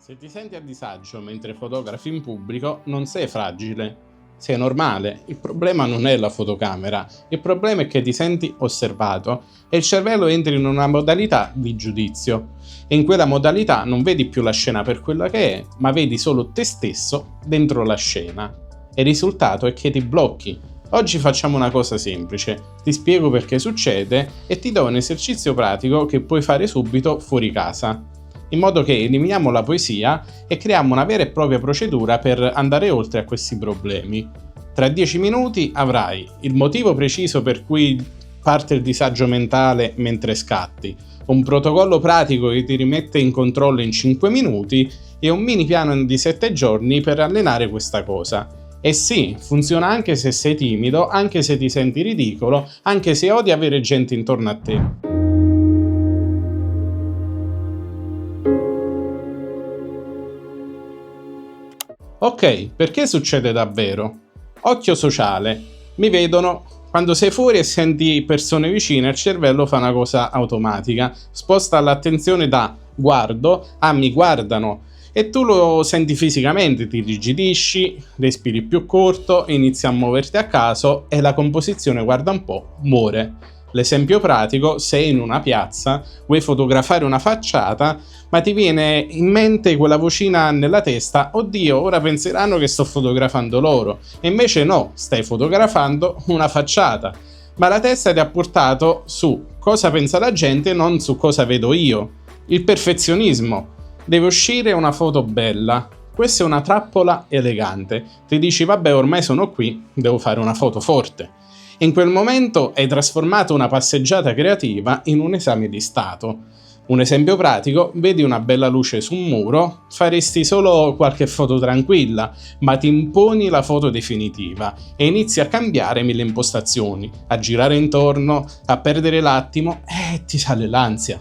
Se ti senti a disagio mentre fotografi in pubblico, non sei fragile, sei normale. Il problema non è la fotocamera, il problema è che ti senti osservato e il cervello entra in una modalità di giudizio. E in quella modalità non vedi più la scena per quella che è, ma vedi solo te stesso dentro la scena. E il risultato è che ti blocchi. Oggi facciamo una cosa semplice, ti spiego perché succede e ti do un esercizio pratico che puoi fare subito fuori casa, in modo che eliminiamo la poesia e creiamo una vera e propria procedura per andare oltre a questi problemi. Tra 10 minuti avrai il motivo preciso per cui parte il disagio mentale mentre scatti, un protocollo pratico che ti rimette in controllo in 5 minuti e un mini piano di 7 giorni per allenare questa cosa. E sì, funziona anche se sei timido, anche se ti senti ridicolo, anche se odi avere gente intorno a te. Ok, perché succede davvero? Occhio sociale. Mi vedono. Quando sei fuori e senti persone vicine, il cervello fa una cosa automatica. Sposta l'attenzione da guardo a mi guardano. E tu lo senti fisicamente, ti rigidisci, respiri più corto, inizi a muoverti a caso e la composizione, guarda un po', muore. L'esempio pratico: sei in una piazza, vuoi fotografare una facciata, ma ti viene in mente quella vocina nella testa: oddio, ora penseranno che sto fotografando loro. E invece no, stai fotografando una facciata. Ma la testa ti ha portato su cosa pensa la gente, non su cosa vedo io. Il perfezionismo. Deve uscire una foto bella. Questa è una trappola elegante. Ti dici: vabbè, ormai sono qui, devo fare una foto forte. In quel momento hai trasformato una passeggiata creativa in un esame di Stato. Un esempio pratico: vedi una bella luce su un muro, faresti solo qualche foto tranquilla, ma ti imponi la foto definitiva e inizi a cambiare 1000 impostazioni, a girare intorno, a perdere l'attimo e ti sale l'ansia.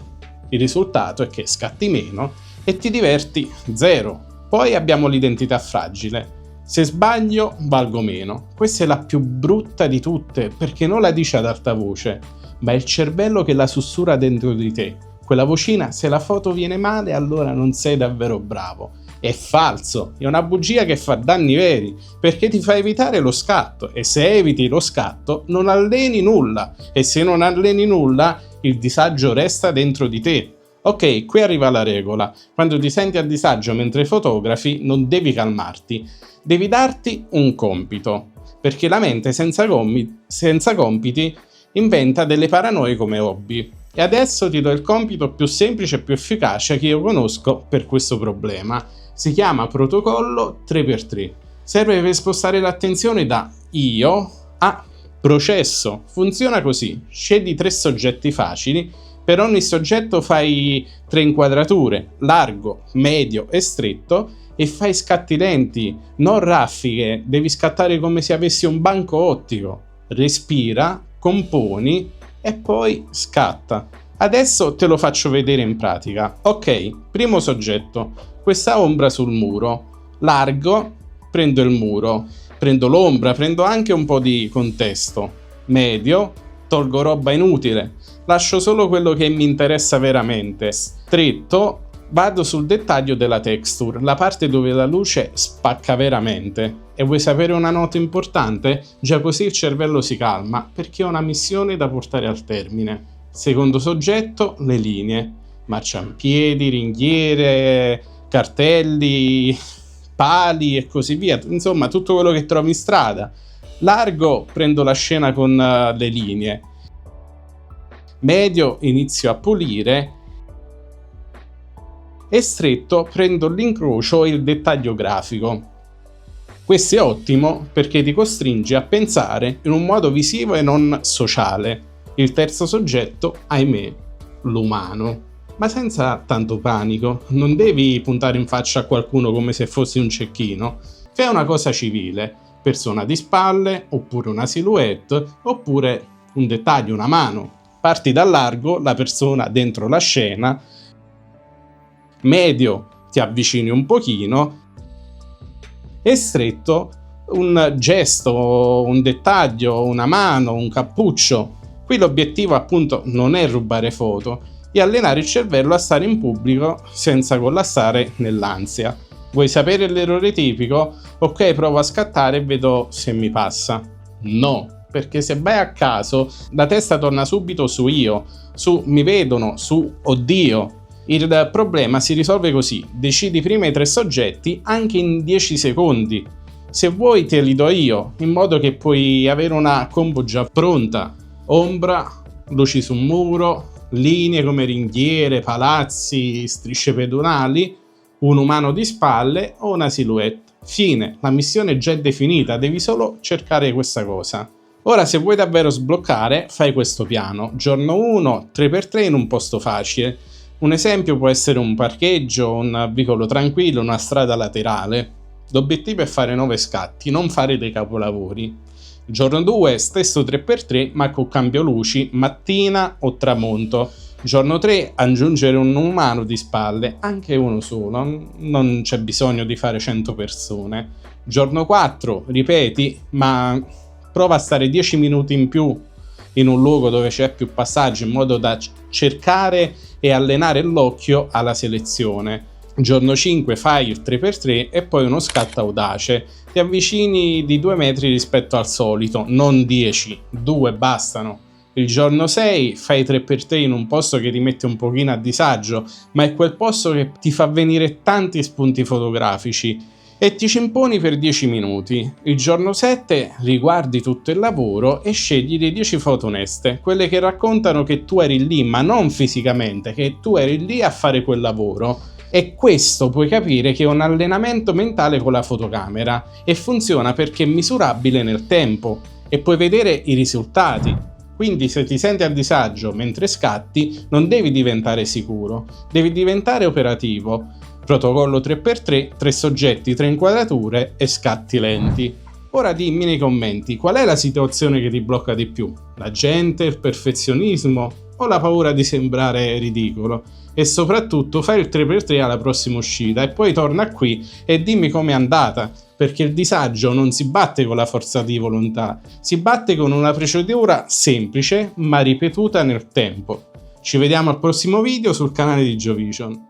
Il risultato è che scatti meno e ti diverti zero. Poi abbiamo l'identità fragile. Se sbaglio, valgo meno. Questa è la più brutta di tutte, perché non la dici ad alta voce, ma è il cervello che la sussurra dentro di te. Quella vocina: se la foto viene male, allora non sei davvero bravo. È falso, è una bugia che fa danni veri, perché ti fa evitare lo scatto, e se eviti lo scatto non alleni nulla, e se non alleni nulla, il disagio resta dentro di te. Ok, qui arriva la regola. Quando ti senti a disagio mentre fotografi, non devi calmarti. Devi darti un compito, perché la mente senza compiti inventa delle paranoie come hobby. E adesso ti do il compito più semplice e più efficace che io conosco per questo problema. Si chiama protocollo 3x3. Serve per spostare l'attenzione da io a processo. Funziona così: scegli 3 soggetti facili. Per ogni soggetto fai 3 inquadrature: largo, medio e stretto, e fai scatti lenti, non raffiche. Devi scattare come se avessi un banco ottico. Respira, componi e poi scatta. Adesso te lo faccio vedere in pratica. Ok, primo soggetto: questa ombra sul muro. Largo, prendo il muro, prendo l'ombra, prendo anche un po' di contesto. Medio, tolgo roba inutile, lascio solo quello che mi interessa veramente. Stretto, vado sul dettaglio della texture, la parte dove la luce spacca veramente. E vuoi sapere una nota importante? Già così il cervello si calma, perché ho una missione da portare al termine. Secondo soggetto: le linee, marciapiedi, ringhiere, cartelli, pali e così via, insomma tutto quello che trovi in strada. Largo, prendo la scena con le linee. Medio, inizio a pulire. E stretto, prendo l'incrocio e il dettaglio grafico. Questo è ottimo perché ti costringe a pensare in un modo visivo e non sociale. Il terzo soggetto, ahimè, l'umano. Ma senza tanto panico, non devi puntare in faccia a qualcuno come se fossi un cecchino. Fai una cosa civile: persona di spalle, oppure una silhouette, oppure un dettaglio, una mano. Parti dal largo, la persona dentro la scena. Medio, ti avvicini un pochino. E stretto, un gesto, un dettaglio, una mano, un cappuccio. Qui l'obiettivo appunto non è rubare foto, e allenare il cervello a stare in pubblico senza collassare nell'ansia. Vuoi sapere l'errore tipico? Ok, provo a scattare e vedo se mi passa. No, perché se vai a caso la testa torna subito su io, su mi vedono, su oddio. Il problema si risolve così: decidi prima i 3 soggetti anche in 10 secondi. Se vuoi te li do io, in modo che puoi avere una combo già pronta. Ombra, luci su un muro, linee come ringhiere, palazzi, strisce pedonali, un umano di spalle o una silhouette. Fine, la missione è già definita, devi solo cercare questa cosa. Ora, se vuoi davvero sbloccare, fai questo piano. Giorno 1, 3x3 in un posto facile. Un esempio può essere un parcheggio, un vicolo tranquillo, una strada laterale. L'obiettivo è fare 9 scatti, non fare dei capolavori. Giorno 2, stesso 3x3 ma con cambio luci, mattina o tramonto. Giorno 3, aggiungere un umano di spalle, anche uno solo, non c'è bisogno di fare 100 persone. Giorno 4, ripeti, ma prova a stare 10 minuti in più in un luogo dove c'è più passaggio, in modo da cercare e allenare l'occhio alla selezione. Giorno 5 fai il 3x3 e poi uno scatto audace. Ti avvicini di 2 metri rispetto al solito, non 10, 2 bastano. Il giorno 6 fai 3x3 in un posto che ti mette un pochino a disagio, ma è quel posto che ti fa venire tanti spunti fotografici e ti ci imponi per 10 minuti. Il giorno 7 riguardi tutto il lavoro e scegli le 10 foto oneste, quelle che raccontano che tu eri lì, ma non fisicamente, che tu eri lì a fare quel lavoro. E questo puoi capire che è un allenamento mentale con la fotocamera e funziona perché è misurabile nel tempo e puoi vedere i risultati. Quindi se ti senti a disagio mentre scatti, non devi diventare sicuro, devi diventare operativo. Protocollo 3x3, 3 soggetti, 3 inquadrature e scatti lenti. Ora dimmi nei commenti qual è la situazione che ti blocca di più: la gente, il perfezionismo o la paura di sembrare ridicolo? E soprattutto fai il 3x3 alla prossima uscita e poi torna qui e dimmi com'è andata, perché il disagio non si batte con la forza di volontà, si batte con una procedura semplice ma ripetuta nel tempo. Ci vediamo al prossimo video sul canale di Giovision.